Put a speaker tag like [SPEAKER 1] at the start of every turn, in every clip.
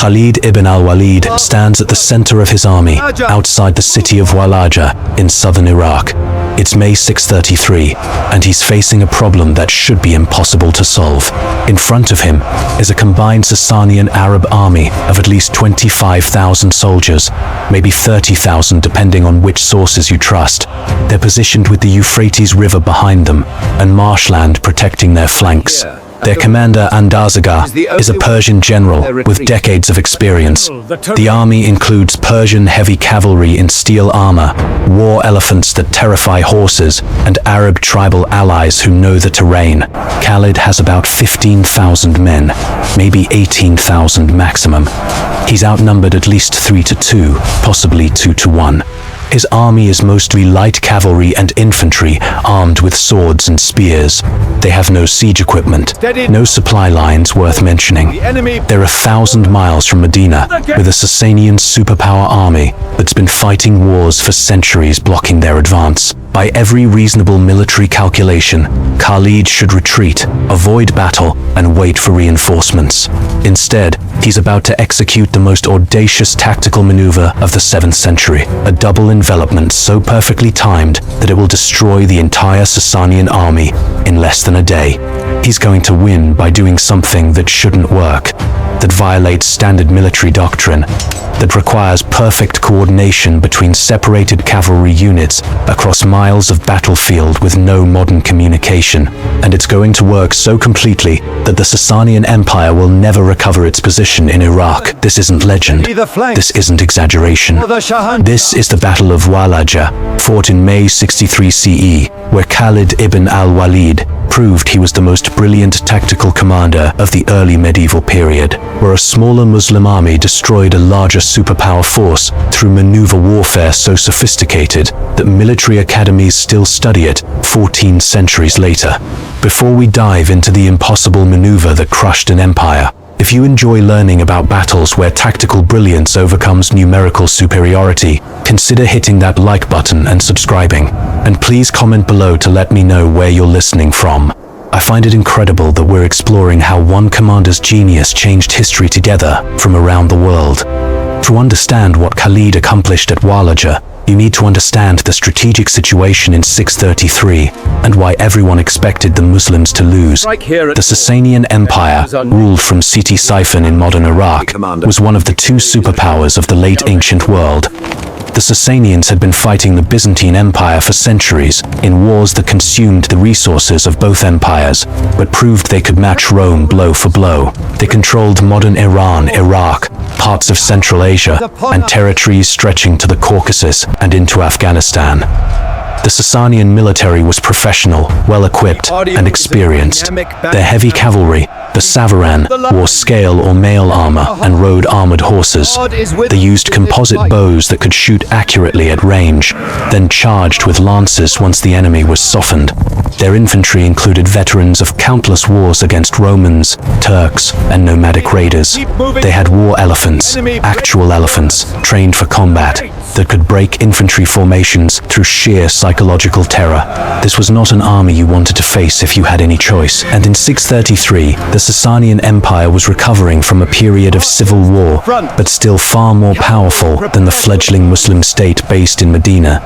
[SPEAKER 1] Khalid Ibn Al-Walid stands at the center of his army, outside the city of Walaja in southern Iraq. It's May 633, and he's facing a problem that should be impossible to solve. In front of him is a combined Sasanian-Arab army of at least 25,000 soldiers, maybe 30,000 depending on which sources you trust. They're positioned with the Euphrates River behind them, and marshland protecting their flanks. Their commander, Andarzaghar, is a Persian general with decades of experience. The army includes Persian heavy cavalry in steel armor, war elephants that terrify horses, and Arab tribal allies who know the terrain. Khalid has about 15,000 men, maybe 18,000 maximum. He's outnumbered at least 3-2, possibly 2-1. His army is mostly light cavalry and infantry, armed with swords and spears. They have no siege equipment, no supply lines worth mentioning. They're 1,000 miles from Medina, with a Sasanian superpower army that's been fighting wars for centuries, blocking their advance. By every reasonable military calculation, Khalid should retreat, avoid battle, and wait for reinforcements. Instead, he's about to execute the most audacious tactical maneuver of the 7th century, a double envelopment so perfectly timed that it will destroy the entire Sasanian army in less than a day. He's going to win by doing something that shouldn't work, that violates standard military doctrine, that requires perfect coordination between separated cavalry units across miles of battlefield with no modern communication. And it's going to work so completely that the Sasanian Empire will never recover its position in Iraq. This isn't legend. This isn't exaggeration. This is the Battle of Walaja, fought in May 63 CE, where Khalid Ibn Al-Walid proved he was the most brilliant tactical commander of the early medieval period, where a smaller Muslim army destroyed a larger superpower force through maneuver warfare so sophisticated that military academies still study it 14 centuries later. Before we dive into the impossible maneuver that crushed an empire, if you enjoy learning about battles where tactical brilliance overcomes numerical superiority, consider hitting that like button and subscribing. And please comment below to let me know where you're listening from. I find it incredible that we're exploring how one commander's genius changed history together from around the world. To understand what Khalid accomplished at Walaja, you need to understand the strategic situation in 633 and why everyone expected the Muslims to lose. The Sasanian Empire, ruled from Ctesiphon in modern Iraq, was one of the two superpowers of the late ancient world. The Sasanians had been fighting the Byzantine Empire for centuries in wars that consumed the resources of both empires, but proved they could match Rome blow for blow. They controlled modern Iran, Iraq, parts of Central Asia, and territories stretching to the Caucasus and into Afghanistan. The Sasanian military was professional, well-equipped, and experienced. Their heavy cavalry, the Savaran, wore scale or mail armor and rode armored horses. They used composite bows that could shoot accurately at range, then charged with lances once the enemy was softened. Their infantry included veterans of countless wars against Romans, Turks, and nomadic raiders. They had war elephants, actual elephants, trained for combat, that could break infantry formations through sheer psychological terror. This was not an army you wanted to face if you had any choice. And in 633, the Sasanian Empire was recovering from a period of civil war, but still far more powerful than the fledgling Muslim state based in Medina.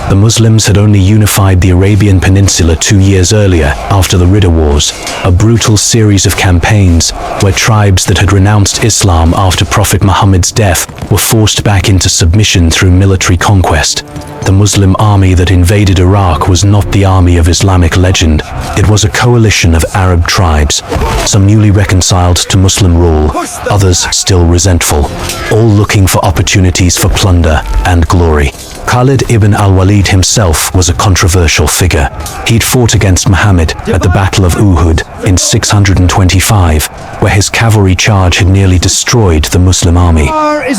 [SPEAKER 1] The Muslims had only unified the Arabian Peninsula 2 years earlier, after the Ridda Wars, a brutal series of campaigns where tribes that had renounced Islam after Prophet Muhammad's death were forced back into submission through military conquest. The Muslim army that invaded Iraq was not the army of Islamic legend. It was a coalition of Arab tribes, some newly reconciled to Muslim rule, others still resentful, all looking for opportunities for plunder and glory. Khalid Ibn Al-Walid himself was a controversial figure. He'd fought against Muhammad at the Battle of Uhud in 625, where his cavalry charge had nearly destroyed the Muslim army.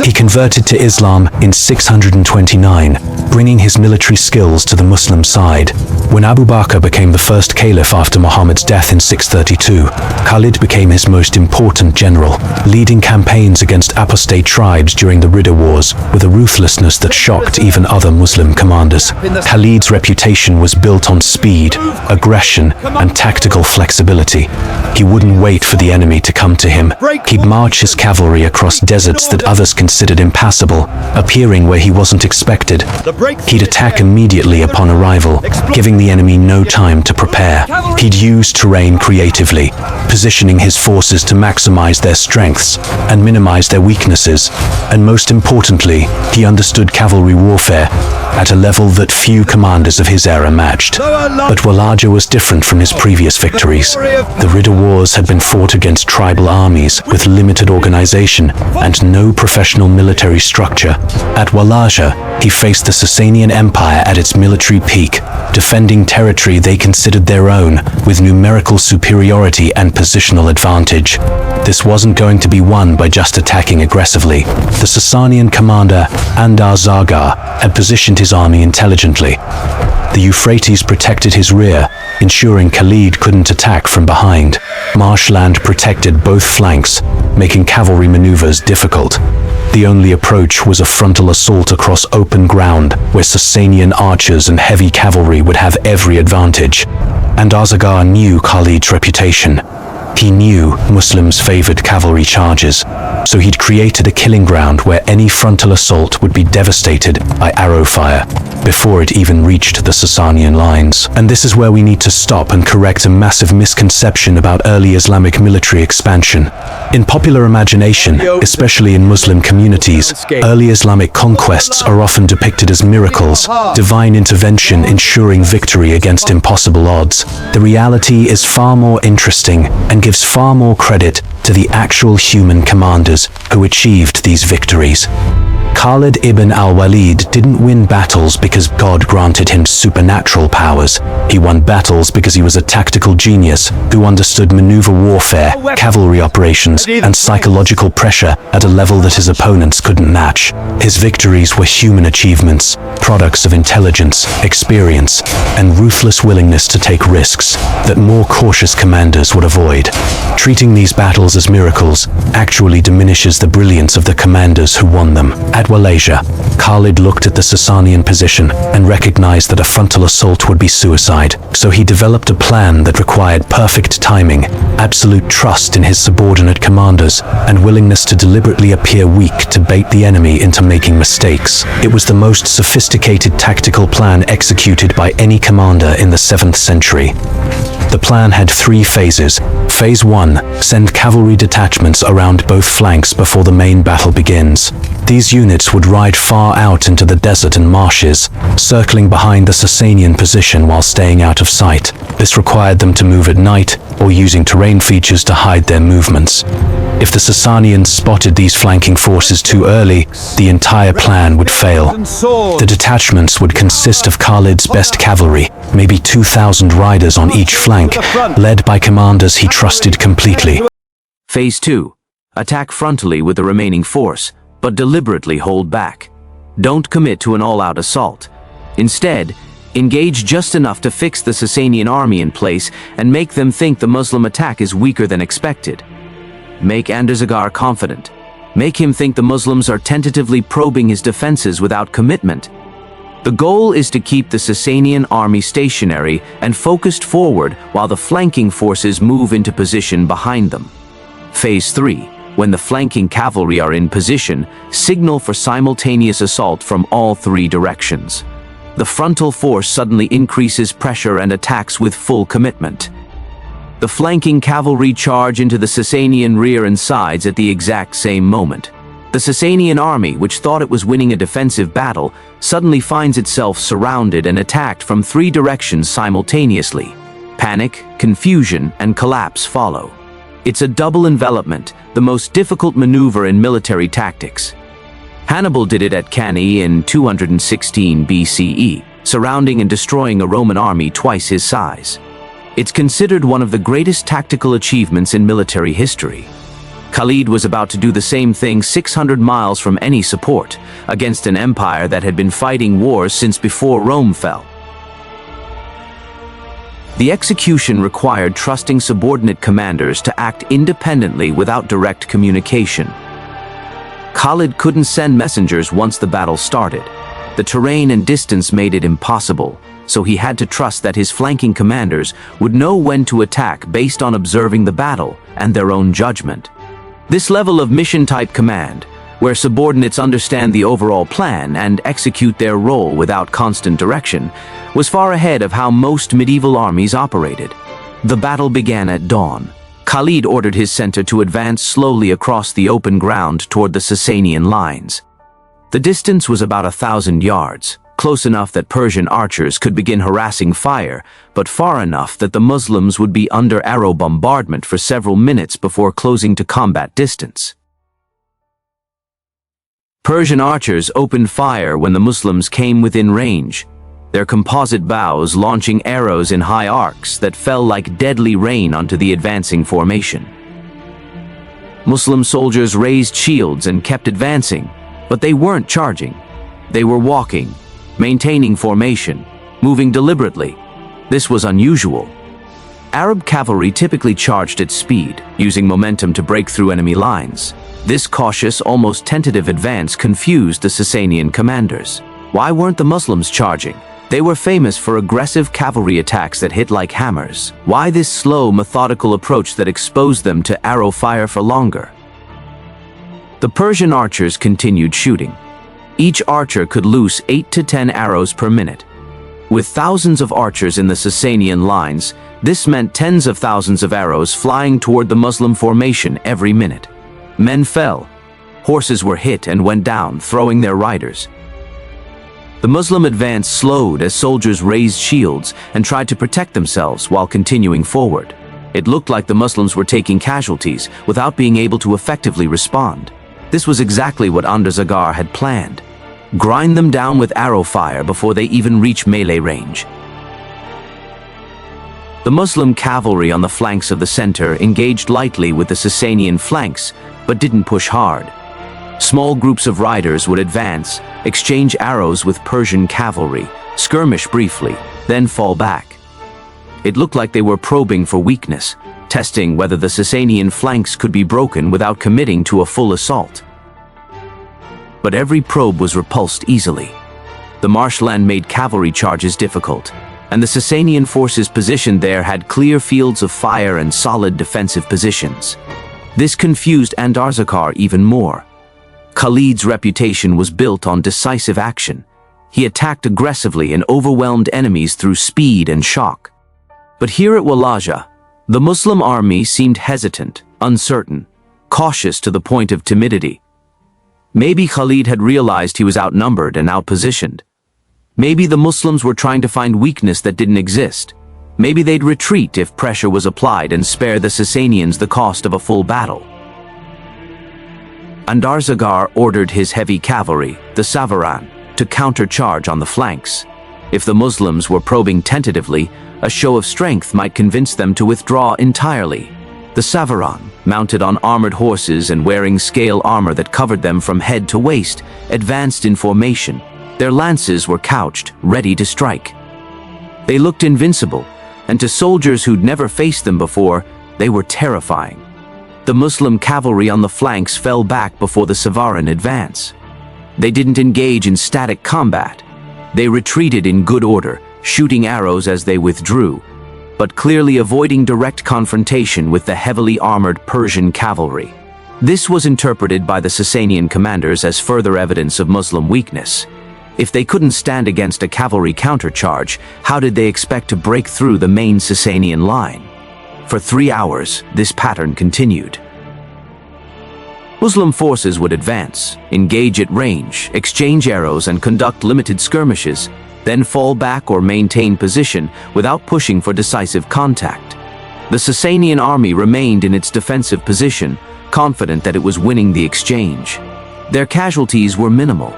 [SPEAKER 1] He converted to Islam in 629, bringing his military skills to the Muslim side. When Abu Bakr became the first caliph after Muhammad's death in 632, Khalid became his most important general, leading campaigns against apostate tribes during the Ridda Wars with a ruthlessness that shocked even other Muslim commanders. Khalid's reputation was built on speed, aggression, and tactical flexibility. He wouldn't wait for the enemy to come to him. He'd march his cavalry across deserts that others considered impassable, appearing where he wasn't expected. He'd attack immediately upon arrival, giving the enemy no time to prepare. He'd use terrain creatively, positioning his forces to maximize their strengths and minimize their weaknesses. And most importantly, he understood cavalry warfare at a level that few commanders of his era matched. But Walaja was different from his previous victories. The Ridda Wars had been fought against tribal armies with limited organization and no professional military structure. At Walaja, he faced the Sasanian Empire at its military peak, defending territory they considered their own, with numerical superiority and positional advantage. This wasn't going to be won by just attacking aggressively. The Sasanian commander, Andarzaghar, had positioned his army intelligently. The Euphrates protected his rear, ensuring Khalid couldn't attack from behind. Marshland protected both flanks, making cavalry maneuvers difficult. The only approach was a frontal assault across open ground, where Sasanian archers and heavy cavalry would have every advantage. Andarzaghar knew Khalid's reputation. He knew Muslims favored cavalry charges, so he'd created a killing ground where any frontal assault would be devastated by arrow fire before it even reached the Sasanian lines. And this is where we need to stop and correct a massive misconception about early Islamic military expansion. In popular imagination, especially in Muslim communities, early Islamic conquests are often depicted as miracles, divine intervention ensuring victory against impossible odds. The reality is far more interesting and gives far more credit to the actual human commanders who achieved these victories. Khalid Ibn Al-Walid didn't win battles because God granted him supernatural powers. He won battles because he was a tactical genius who understood maneuver warfare, cavalry operations, and psychological pressure at a level that his opponents couldn't match. His victories were human achievements, products of intelligence, experience, and ruthless willingness to take risks that more cautious commanders would avoid. Treating these battles as miracles actually diminishes the brilliance of the commanders who won them. At Walaja, Khalid looked at the Sasanian position and recognized that a frontal assault would be suicide, so he developed a plan that required perfect timing, absolute trust in his subordinate commanders, and willingness to deliberately appear weak to bait the enemy into making mistakes. It was the most sophisticated tactical plan executed by any commander in the 7th century. The plan had 3 phases. Phase 1, send cavalry detachments around both flanks before the main battle begins. These units would ride far out into the desert and marshes, circling behind the Sasanian position while staying out of sight. This required them to move at night or using terrain features to hide their movements. If the Sasanians spotted these flanking forces too early, the entire plan would fail. The detachments would consist of Khalid's best cavalry, maybe 2,000 riders on each flank, led by commanders he trusted completely.
[SPEAKER 2] Phase 2. Attack frontally with the remaining force, but deliberately hold back. Don't commit to an all-out assault. Instead, engage just enough to fix the Sasanian army in place and make them think the Muslim attack is weaker than expected. Make Andarzaghar confident. Make him think the Muslims are tentatively probing his defenses without commitment. The goal is to keep the Sasanian army stationary and focused forward while the flanking forces move into position behind them. Phase 3. When the flanking cavalry are in position, signal for simultaneous assault from all 3 directions. The frontal force suddenly increases pressure and attacks with full commitment. The flanking cavalry charge into the Sasanian rear and sides at the exact same moment. The Sasanian army, which thought it was winning a defensive battle, suddenly finds itself surrounded and attacked from 3 directions simultaneously. Panic, confusion, and collapse follow. It's a double envelopment, the most difficult maneuver in military tactics. Hannibal did it at Cannae in 216 BCE, surrounding and destroying a Roman army twice his size. It's considered one of the greatest tactical achievements in military history. Khalid was about to do the same thing 600 miles from any support, against an empire that had been fighting wars since before Rome fell. The execution required trusting subordinate commanders to act independently without direct communication. Khalid couldn't send messengers once the battle started. The terrain and distance made it impossible, so he had to trust that his flanking commanders would know when to attack based on observing the battle and their own judgment. This level of mission-type command, where subordinates understand the overall plan and execute their role without constant direction, was far ahead of how most medieval armies operated. The battle began at dawn. Khalid ordered his center to advance slowly across the open ground toward the Sasanian lines. The distance was about 1,000 yards, close enough that Persian archers could begin harassing fire, but far enough that the Muslims would be under arrow bombardment for several minutes before closing to combat distance. Persian archers opened fire when the Muslims came within range, their composite bows launching arrows in high arcs that fell like deadly rain onto the advancing formation. Muslim soldiers raised shields and kept advancing, but they weren't charging. They were walking, maintaining formation, moving deliberately. This was unusual. Arab cavalry typically charged at speed, using momentum to break through enemy lines. This cautious, almost tentative advance confused the Sasanian commanders. Why weren't the Muslims charging? They were famous for aggressive cavalry attacks that hit like hammers. Why this slow, methodical approach that exposed them to arrow fire for longer? The Persian archers continued shooting. Each archer could loose 8 to 10 arrows per minute. With thousands of archers in the Sasanian lines, this meant tens of thousands of arrows flying toward the Muslim formation every minute. Men fell. Horses were hit and went down, throwing their riders. The Muslim advance slowed as soldiers raised shields and tried to protect themselves while continuing forward. It looked like the Muslims were taking casualties without being able to effectively respond. This was exactly what Andarzaghar had planned. Grind them down with arrow fire before they even reach melee range. The Muslim cavalry on the flanks of the center engaged lightly with the Sasanian flanks, but didn't push hard. Small groups of riders would advance, exchange arrows with Persian cavalry, skirmish briefly, then fall back. It looked like they were probing for weakness, testing whether the Sasanian flanks could be broken without committing to a full assault. But every probe was repulsed easily. The marshland made cavalry charges difficult, and the Sasanian forces positioned there had clear fields of fire and solid defensive positions. This confused Andarzaghar even more. Khalid's reputation was built on decisive action. He attacked aggressively and overwhelmed enemies through speed and shock. But here at Walaja, the Muslim army seemed hesitant, uncertain, cautious to the point of timidity. Maybe Khalid had realized he was outnumbered and outpositioned. Maybe the Muslims were trying to find weakness that didn't exist. Maybe they'd retreat if pressure was applied and spare the Sasanians the cost of a full battle. Andarzaghar ordered his heavy cavalry, the Savaran, to countercharge on the flanks. If the Muslims were probing tentatively, a show of strength might convince them to withdraw entirely. The Savaran, mounted on armored horses and wearing scale armor that covered them from head to waist, advanced in formation. Their lances were couched, ready to strike. They looked invincible, and to soldiers who'd never faced them before, they were terrifying. The Muslim cavalry on the flanks fell back before the Savaran advance. They didn't engage in static combat. They retreated in good order, shooting arrows as they withdrew, but clearly avoiding direct confrontation with the heavily armored Persian cavalry. This was interpreted by the Sasanian commanders as further evidence of Muslim weakness. If they couldn't stand against a cavalry countercharge, how did they expect to break through the main Sasanian line? For 3 hours, this pattern continued. Muslim forces would advance, engage at range, exchange arrows and conduct limited skirmishes, then fall back or maintain position without pushing for decisive contact. The Sasanian army remained in its defensive position, confident that it was winning the exchange. Their casualties were minimal.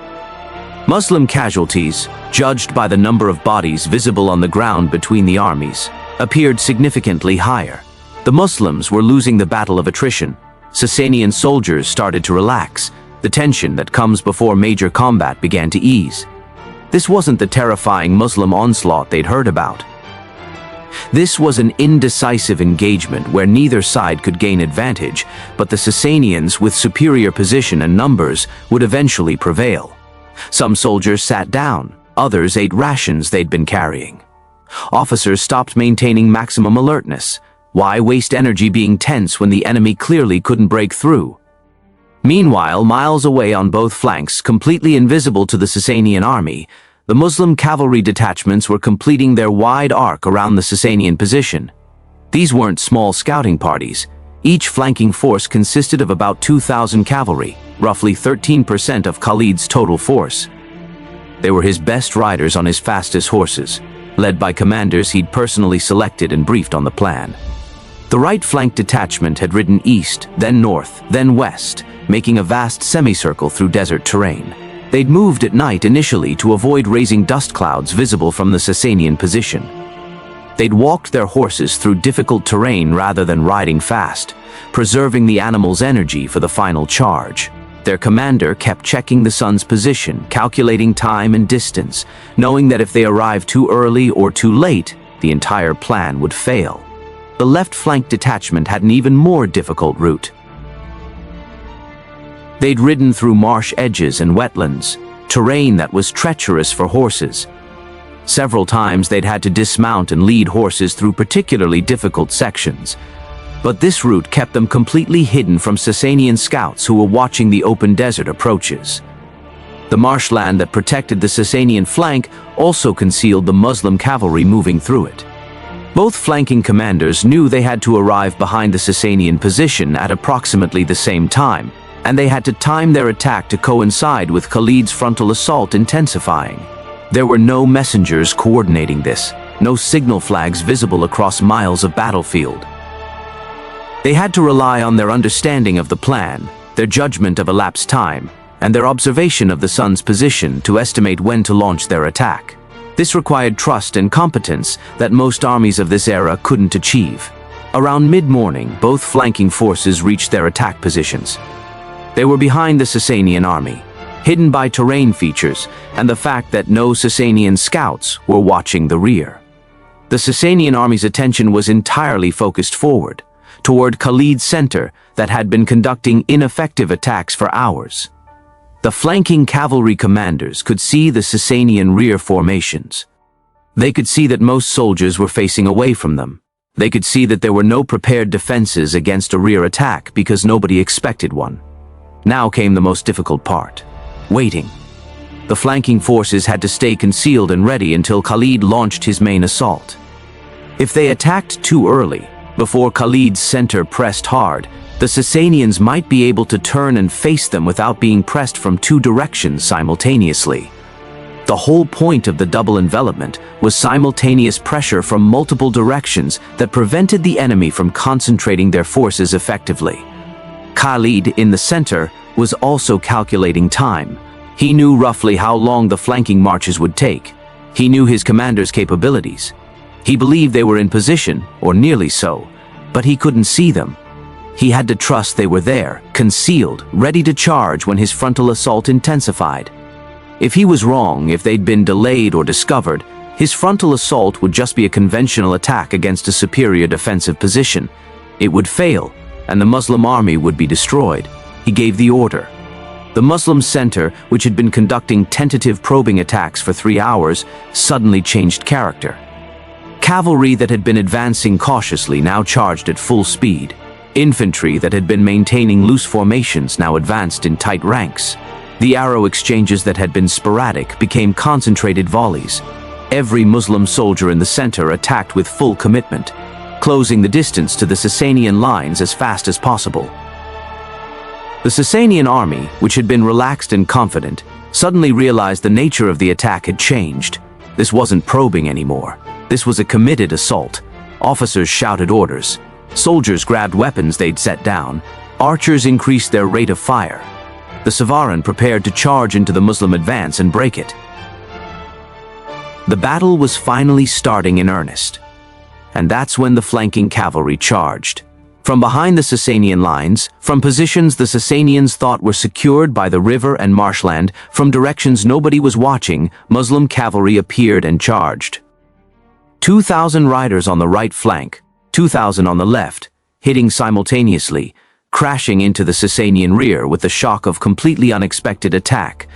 [SPEAKER 2] Muslim casualties, judged by the number of bodies visible on the ground between the armies, appeared significantly higher. The Muslims were losing the battle of attrition. Sasanian soldiers started to relax. The tension that comes before major combat began to ease. This wasn't the terrifying Muslim onslaught they'd heard about. This was an indecisive engagement where neither side could gain advantage, but the Sasanians, with superior position and numbers, would eventually prevail. Some soldiers sat down, others ate rations they'd been carrying. Officers stopped maintaining maximum alertness. Why waste energy being tense when the enemy clearly couldn't break through? Meanwhile, miles away on both flanks, completely invisible to the Sasanian army, the Muslim cavalry detachments were completing their wide arc around the Sasanian position. These weren't small scouting parties. Each flanking force consisted of about 2,000 cavalry, roughly 13% of Khalid's total force. They were his best riders on his fastest horses, led by commanders he'd personally selected and briefed on the plan. The right flank detachment had ridden east, then north, then west, making a vast semicircle through desert terrain. They'd moved at night initially to avoid raising dust clouds visible from the Sasanian position. They'd walked their horses through difficult terrain rather than riding fast, preserving the animals' energy for the final charge. Their commander kept checking the sun's position, calculating time and distance, knowing that if they arrived too early or too late, the entire plan would fail. The left flank detachment had an even more difficult route. They'd ridden through marsh edges and wetlands, terrain that was treacherous for horses. Several times they'd had to dismount and lead horses through particularly difficult sections. But this route kept them completely hidden from Sasanian scouts who were watching the open desert approaches. The marshland that protected the Sasanian flank also concealed the Muslim cavalry moving through it. Both flanking commanders knew they had to arrive behind the Sasanian position at approximately the same time, and they had to time their attack to coincide with Khalid's frontal assault intensifying. There were no messengers coordinating this, no signal flags visible across miles of battlefield. They had to rely on their understanding of the plan, their judgment of elapsed time, and their observation of the sun's position to estimate when to launch their attack. This required trust and competence that most armies of this era couldn't achieve. Around mid-morning, both flanking forces reached their attack positions. They were behind the Sasanian army, hidden by terrain features and the fact that no Sasanian scouts were watching the rear. The Sasanian army's attention was entirely focused forward, toward Khalid's center that had been conducting ineffective attacks for hours. The flanking cavalry commanders could see the Sasanian rear formations. They could see that most soldiers were facing away from them. They could see that there were no prepared defenses against a rear attack because nobody expected one. Now came the most difficult part: waiting. The flanking forces had to stay concealed and ready until Khalid launched his main assault. If they attacked too early, before Khalid's center pressed hard, the Sasanians might be able to turn and face them without being pressed from two directions simultaneously. The whole point of the double envelopment was simultaneous pressure from multiple directions that prevented the enemy from concentrating their forces effectively. Khalid, in the center, was also calculating time. He knew roughly how long the flanking marches would take. He knew his commander's capabilities. He believed they were in position, or nearly so, but he couldn't see them. He had to trust they were there, concealed, ready to charge when his frontal assault intensified. If he was wrong, if they'd been delayed or discovered, his frontal assault would just be a conventional attack against a superior defensive position. It would fail, and the Muslim army would be destroyed. He gave the order. The Muslim center, which had been conducting tentative probing attacks for 3 hours, suddenly changed character. Cavalry that had been advancing cautiously now charged at full speed. Infantry that had been maintaining loose formations now advanced in tight ranks. The arrow exchanges that had been sporadic became concentrated volleys. Every Muslim soldier in the center attacked with full commitment, closing the distance to the Sasanian lines as fast as possible. The Sasanian army, which had been relaxed and confident, suddenly realized the nature of the attack had changed. This wasn't probing anymore. This was a committed assault. Officers shouted orders. Soldiers grabbed weapons they'd set down. Archers increased their rate of fire. The Savaran prepared to charge into the Muslim advance and break it. The battle was finally starting in earnest. And that's when the flanking cavalry charged. From behind the Sasanian lines, from positions the Sasanians thought were secured by the river and marshland, from directions nobody was watching, Muslim cavalry appeared and charged. 2,000 riders on the right flank, 2,000 on the left, hitting simultaneously, crashing into the Sasanian rear with the shock of completely unexpected attack.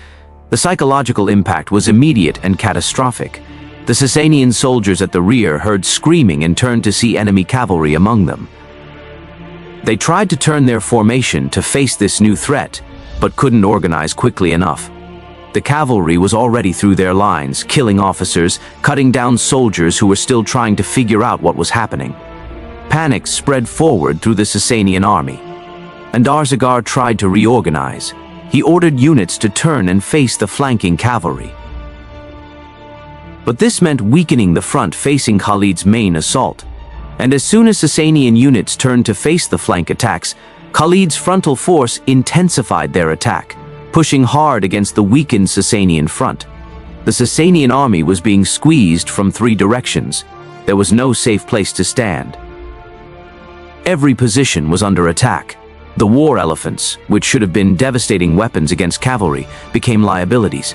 [SPEAKER 2] The psychological impact was immediate and catastrophic. The Sasanian soldiers at the rear heard screaming and turned to see enemy cavalry among them. They tried to turn their formation to face this new threat, but couldn't organize quickly enough. The cavalry was already through their lines, killing officers, cutting down soldiers who were still trying to figure out what was happening. Panic spread forward through the Sasanian army. Andarzaghar tried to reorganize. He ordered units to turn and face the flanking cavalry. But this meant weakening the front facing Khalid's main assault. And as soon as Sasanian units turned to face the flank attacks, Khalid's frontal force intensified their attack, pushing hard against the weakened Sasanian front. The Sasanian army was being squeezed from 3 directions. There was no safe place to stand. Every position was under attack. The war elephants, which should have been devastating weapons against cavalry, became liabilities.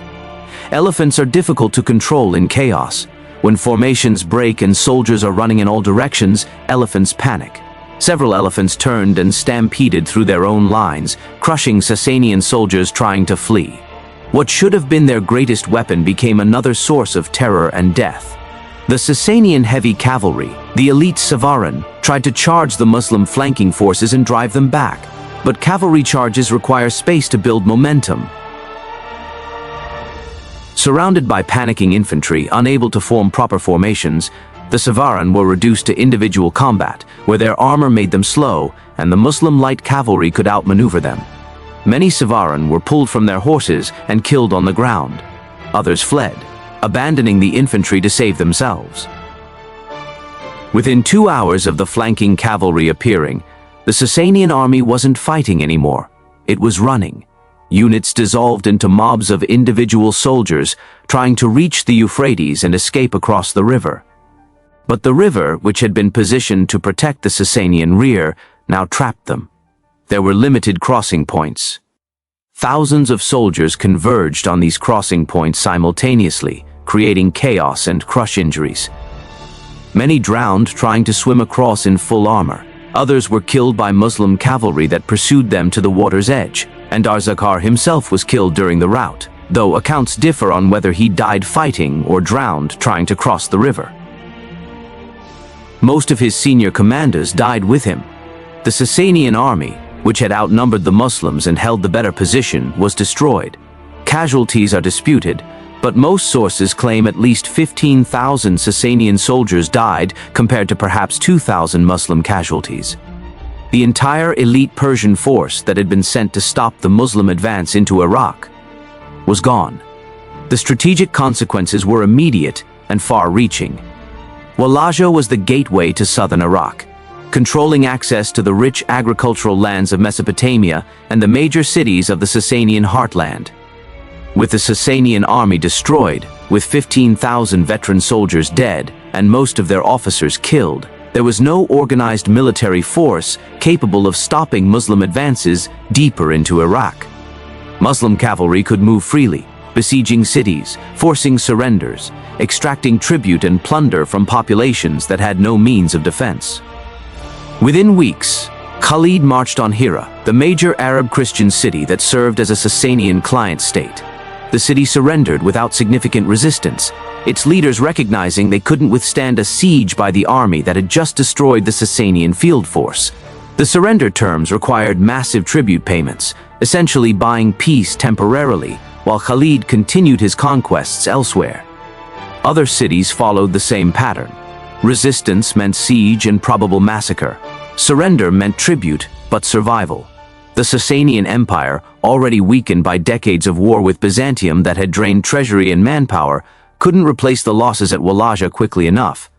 [SPEAKER 2] Elephants are difficult to control in chaos. When formations break and soldiers are running in all directions, elephants panic. Several elephants turned and stampeded through their own lines, crushing Sasanian soldiers trying to flee. What should have been their greatest weapon became another source of terror and death. The Sasanian heavy cavalry, the elite Savaran, tried to charge the Muslim flanking forces and drive them back. But cavalry charges require space to build momentum. Surrounded by panicking infantry, unable to form proper formations, the Savaran were reduced to individual combat, where their armor made them slow, and the Muslim light cavalry could outmaneuver them. Many Savaran were pulled from their horses and killed on the ground. Others fled, abandoning the infantry to save themselves. Within 2 hours of the flanking cavalry appearing, the Sasanian army wasn't fighting anymore. It was running. Units dissolved into mobs of individual soldiers trying to reach the Euphrates and escape across the river. But the river, which had been positioned to protect the Sasanian rear, now trapped them. There were limited crossing points. Thousands of soldiers converged on these crossing points simultaneously, creating chaos and crush injuries. Many drowned trying to swim across in full armor. Others were killed by Muslim cavalry that pursued them to the water's edge. Andarzaghar himself was killed during the rout, though accounts differ on whether he died fighting or drowned trying to cross the river. Most of his senior commanders died with him. The Sasanian army, which had outnumbered the Muslims and held the better position, was destroyed. Casualties are disputed, but most sources claim at least 15,000 Sasanian soldiers died compared to perhaps 2,000 Muslim casualties. The entire elite Persian force that had been sent to stop the Muslim advance into Iraq was gone. The strategic consequences were immediate and far-reaching. Walaja was the gateway to southern Iraq, controlling access to the rich agricultural lands of Mesopotamia and the major cities of the Sasanian heartland. With the Sasanian army destroyed, with 15,000 veteran soldiers dead and most of their officers killed, there was no organized military force capable of stopping Muslim advances deeper into Iraq. Muslim cavalry could move freely, besieging cities, forcing surrenders, extracting tribute and plunder from populations that had no means of defense. Within weeks, Khalid marched on Hira, the major Arab Christian city that served as a Sasanian client state. The city surrendered without significant resistance, its leaders recognizing they couldn't withstand a siege by the army that had just destroyed the Sasanian field force. The surrender terms required massive tribute payments, essentially buying peace temporarily, while Khalid continued his conquests elsewhere. Other cities followed the same pattern. Resistance meant siege and probable massacre. Surrender meant tribute, but survival. The Sasanian Empire, already weakened by decades of war with Byzantium that had drained treasury and manpower, couldn't replace the losses at Walaja quickly enough.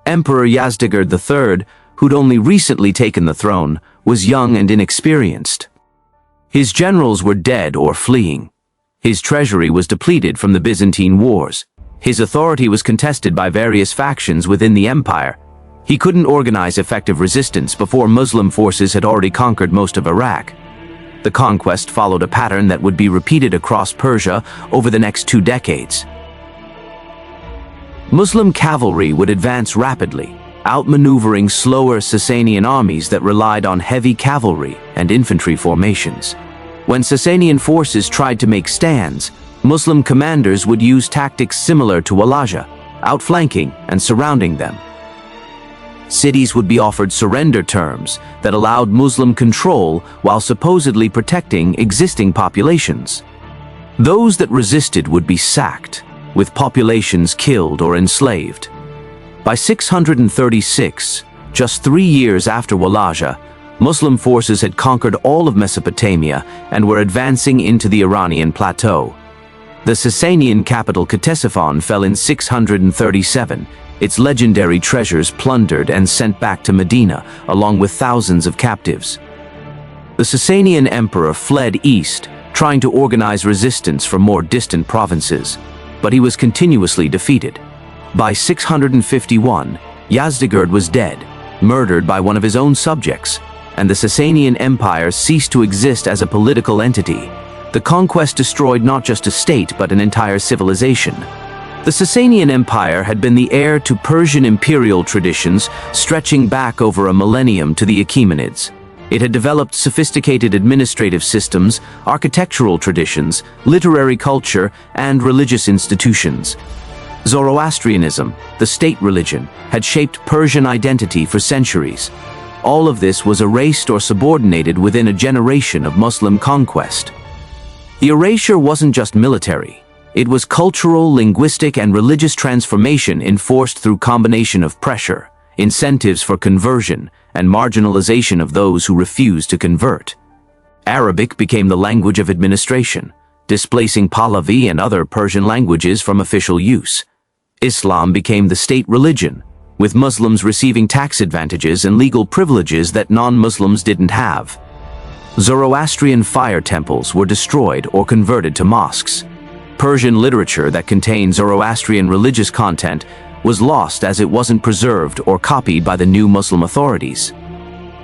[SPEAKER 2] Emperor Yazdegerd III, who'd only recently taken the throne, was young and inexperienced. His generals were dead or fleeing. His treasury was depleted from the Byzantine wars. His authority was contested by various factions within the empire. He couldn't organize effective resistance before Muslim forces had already conquered most of Iraq. The conquest followed a pattern that would be repeated across Persia over the next 2 decades. Muslim cavalry would advance rapidly, outmaneuvering slower Sasanian armies that relied on heavy cavalry and infantry formations. When Sasanian forces tried to make stands, Muslim commanders would use tactics similar to Walaja, outflanking and surrounding them. Cities would be offered surrender terms that allowed Muslim control while supposedly protecting existing populations. Those that resisted would be sacked, with populations killed or enslaved. By 636, just 3 years after Walaja, Muslim forces had conquered all of Mesopotamia and were advancing into the Iranian plateau. The Sasanian capital Ctesiphon fell in 637, its legendary treasures plundered and sent back to Medina, along with thousands of captives. The Sasanian emperor fled east, trying to organize resistance from more distant provinces, but he was continuously defeated. By 651, Yazdegerd was dead, murdered by one of his own subjects, and the Sasanian Empire ceased to exist as a political entity. The conquest destroyed not just a state but an entire civilization. The Sasanian Empire had been the heir to Persian imperial traditions stretching back over a millennium to the Achaemenids. It had developed sophisticated administrative systems, architectural traditions, literary culture, and religious institutions. Zoroastrianism, the state religion, had shaped Persian identity for centuries. All of this was erased or subordinated within a generation of Muslim conquest. The erasure wasn't just military. It was cultural, linguistic, and religious transformation enforced through combination of pressure, incentives for conversion, and marginalization of those who refused to convert. Arabic became the language of administration, displacing Pahlavi and other Persian languages from official use. Islam became the state religion, with Muslims receiving tax advantages and legal privileges that non-Muslims didn't have. Zoroastrian fire temples were destroyed or converted to mosques. Persian literature that contained Zoroastrian religious content was lost as it wasn't preserved or copied by the new Muslim authorities.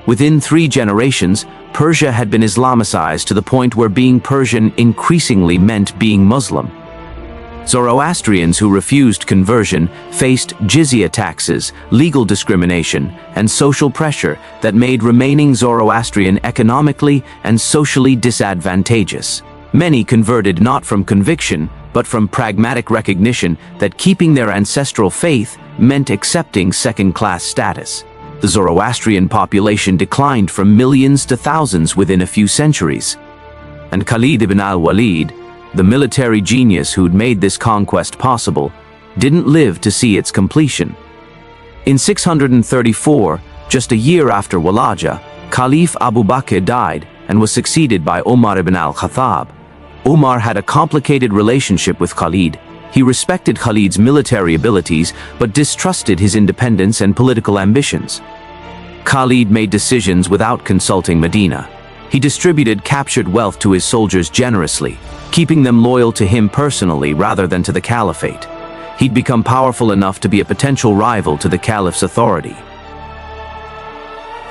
[SPEAKER 2] Within 3 generations, Persia had been Islamicized to the point where being Persian increasingly meant being Muslim. Zoroastrians who refused conversion faced jizya taxes, legal discrimination, and social pressure that made remaining Zoroastrian economically and socially disadvantageous. Many converted not from conviction, but from pragmatic recognition that keeping their ancestral faith meant accepting second-class status. The Zoroastrian population declined from millions to thousands within a few centuries. And Khalid Ibn Al-Walid, the military genius who'd made this conquest possible, didn't live to see its completion. In 634, just a year after Walaja, Caliph Abu Bakr died and was succeeded by Umar ibn al-Khattab. Umar had a complicated relationship with Khalid. He respected Khalid's military abilities but distrusted his independence and political ambitions. Khalid made decisions without consulting Medina. He distributed captured wealth to his soldiers generously, keeping them loyal to him personally rather than to the caliphate. He'd become powerful enough to be a potential rival to the caliph's authority.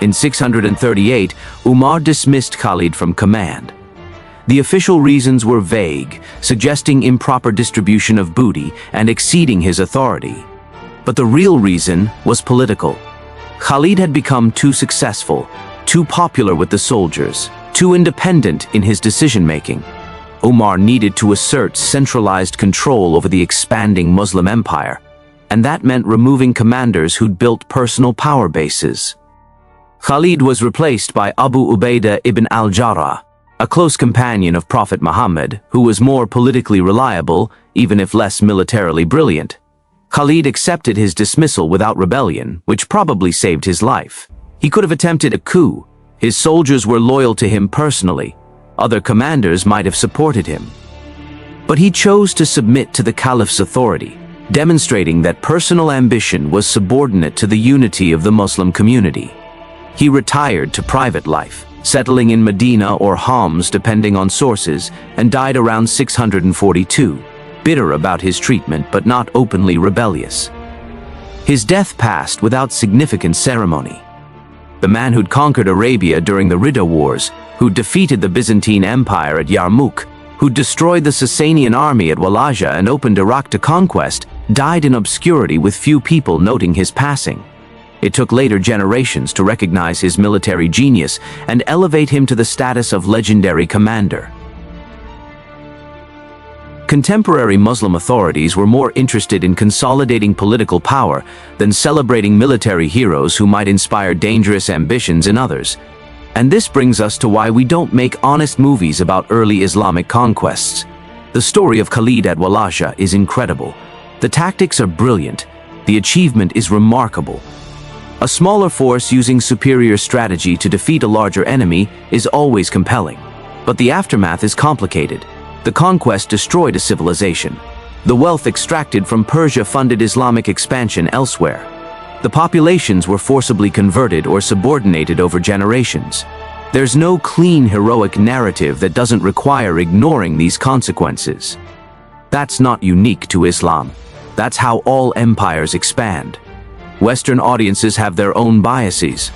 [SPEAKER 2] In 638, Umar dismissed Khalid from command. The official reasons were vague, suggesting improper distribution of booty and exceeding his authority. But the real reason was political. Khalid had become too successful, too popular with the soldiers, too independent in his decision-making. Umar needed to assert centralized control over the expanding Muslim empire, and that meant removing commanders who'd built personal power bases. Khalid was replaced by Abu Ubaidah ibn al-Jarrah, a close companion of Prophet Muhammad, who was more politically reliable, even if less militarily brilliant. Khalid accepted his dismissal without rebellion, which probably saved his life. He could have attempted a coup. His soldiers were loyal to him personally. Other commanders might have supported him. But he chose to submit to the caliph's authority, demonstrating that personal ambition was subordinate to the unity of the Muslim community. He retired to private life, settling in Medina or Homs depending on sources, and died around 642, bitter about his treatment but not openly rebellious. His death passed without significant ceremony. The man who'd conquered Arabia during the Ridda Wars, who defeated the Byzantine Empire at Yarmouk, who destroyed the Sasanian army at Walaja and opened Iraq to conquest, died in obscurity with few people noting his passing. It took later generations to recognize his military genius and elevate him to the status of legendary commander. Contemporary Muslim authorities were more interested in consolidating political power than celebrating military heroes who might inspire dangerous ambitions in others. And this brings us to why we don't make honest movies about early Islamic conquests. The story of Khalid at Walaja is incredible. The tactics are brilliant. The achievement is remarkable. A smaller force using superior strategy to defeat a larger enemy is always compelling. But the aftermath is complicated. The conquest destroyed a civilization. The wealth extracted from Persia funded Islamic expansion elsewhere. The populations were forcibly converted or subordinated over generations. There's no clean heroic narrative that doesn't require ignoring these consequences. That's not unique to Islam. That's how all empires expand. Western audiences have their own biases.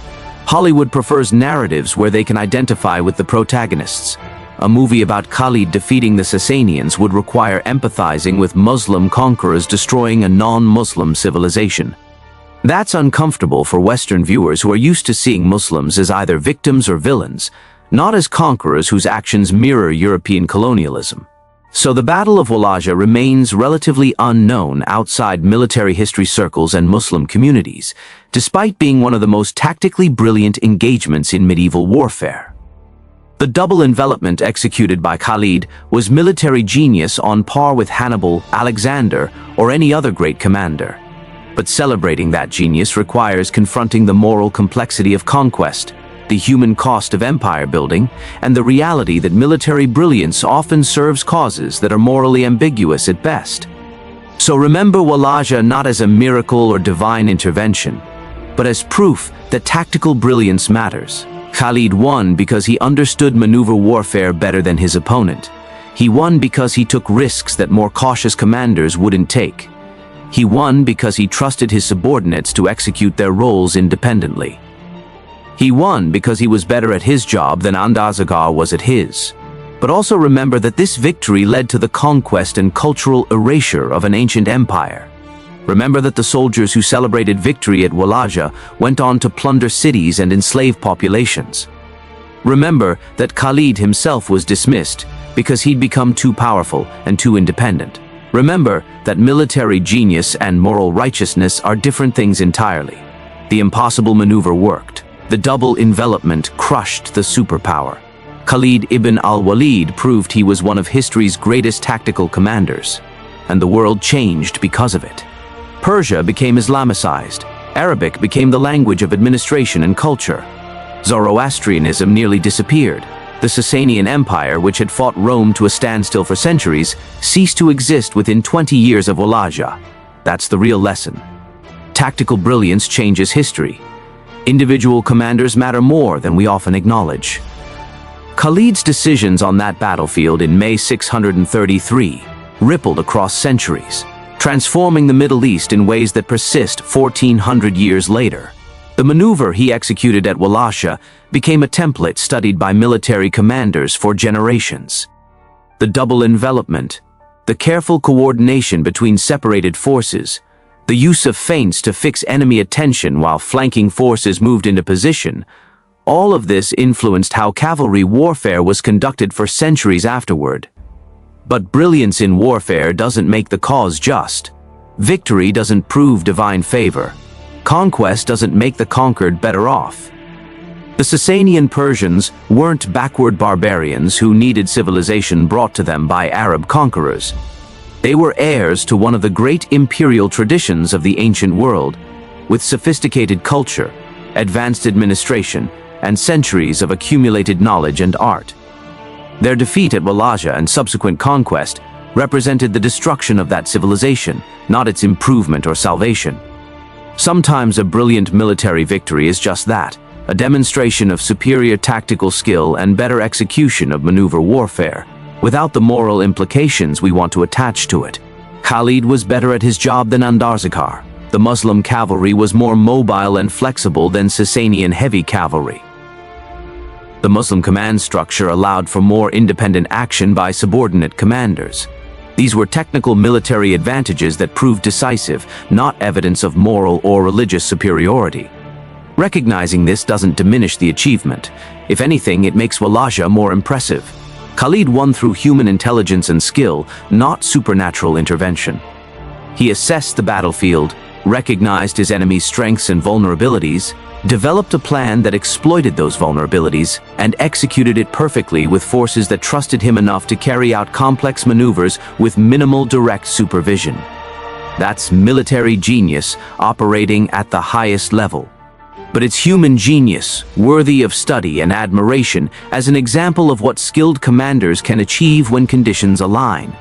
[SPEAKER 2] Hollywood prefers narratives where they can identify with the protagonists. A movie about Khalid defeating the Sasanians would require empathizing with Muslim conquerors destroying a non-Muslim civilization. That's uncomfortable for Western viewers who are used to seeing Muslims as either victims or villains, not as conquerors whose actions mirror European colonialism. So the Battle of Walaja remains relatively unknown outside military history circles and Muslim communities, despite being one of the most tactically brilliant engagements in medieval warfare. The double envelopment executed by Khalid was military genius on par with Hannibal, Alexander, or any other great commander. But celebrating that genius requires confronting the moral complexity of conquest, the human cost of empire building, and the reality that military brilliance often serves causes that are morally ambiguous at best. So remember Walaja not as a miracle or divine intervention, but as proof that tactical brilliance matters. Khalid won because he understood maneuver warfare better than his opponent. He won because he took risks that more cautious commanders wouldn't take. He won because he trusted his subordinates to execute their roles independently. He won because he was better at his job than Andarzaghar was at his. But also remember that this victory led to the conquest and cultural erasure of an ancient empire. Remember that the soldiers who celebrated victory at Walaja went on to plunder cities and enslave populations. Remember that Khalid himself was dismissed because he'd become too powerful and too independent. Remember that military genius and moral righteousness are different things entirely. The impossible maneuver worked. The double envelopment crushed the superpower. Khalid Ibn Al-Walid proved he was one of history's greatest tactical commanders, and the world changed because of it. Persia became Islamicized. Arabic became the language of administration and culture. Zoroastrianism nearly disappeared. The Sasanian Empire, which had fought Rome to a standstill for centuries, ceased to exist within 20 years of Walaja. That's the real lesson. Tactical brilliance changes history. Individual commanders matter more than we often acknowledge. Khalid's decisions on that battlefield in May 633 rippled across centuries, transforming the Middle East in ways that persist 1400 years later. The maneuver he executed at Walaja became a template studied by military commanders for generations. The double envelopment, the careful coordination between separated forces, the use of feints to fix enemy attention while flanking forces moved into position, all of this influenced how cavalry warfare was conducted for centuries afterward. But brilliance in warfare doesn't make the cause just. Victory doesn't prove divine favor. Conquest doesn't make the conquered better off. The Sasanian Persians weren't backward barbarians who needed civilization brought to them by Arab conquerors. They were heirs to one of the great imperial traditions of the ancient world, with sophisticated culture, advanced administration, and centuries of accumulated knowledge and art. Their defeat at Walaja and subsequent conquest represented the destruction of that civilization, not its improvement or salvation. Sometimes a brilliant military victory is just that, a demonstration of superior tactical skill and better execution of maneuver warfare, without the moral implications we want to attach to it. Khalid was better at his job than Andarzaghar. The Muslim cavalry was more mobile and flexible than Sasanian heavy cavalry. The Muslim command structure allowed for more independent action by subordinate commanders. These were technical military advantages that proved decisive, not evidence of moral or religious superiority. Recognizing this doesn't diminish the achievement. If anything, it makes Walaja more impressive. Khalid won through human intelligence and skill, not supernatural intervention. He assessed the battlefield, recognized his enemy's strengths and vulnerabilities, developed a plan that exploited those vulnerabilities, and executed it perfectly with forces that trusted him enough to carry out complex maneuvers with minimal direct supervision. That's military genius operating at the highest level. But it's human genius, worthy of study and admiration, as an example of what skilled commanders can achieve when conditions align.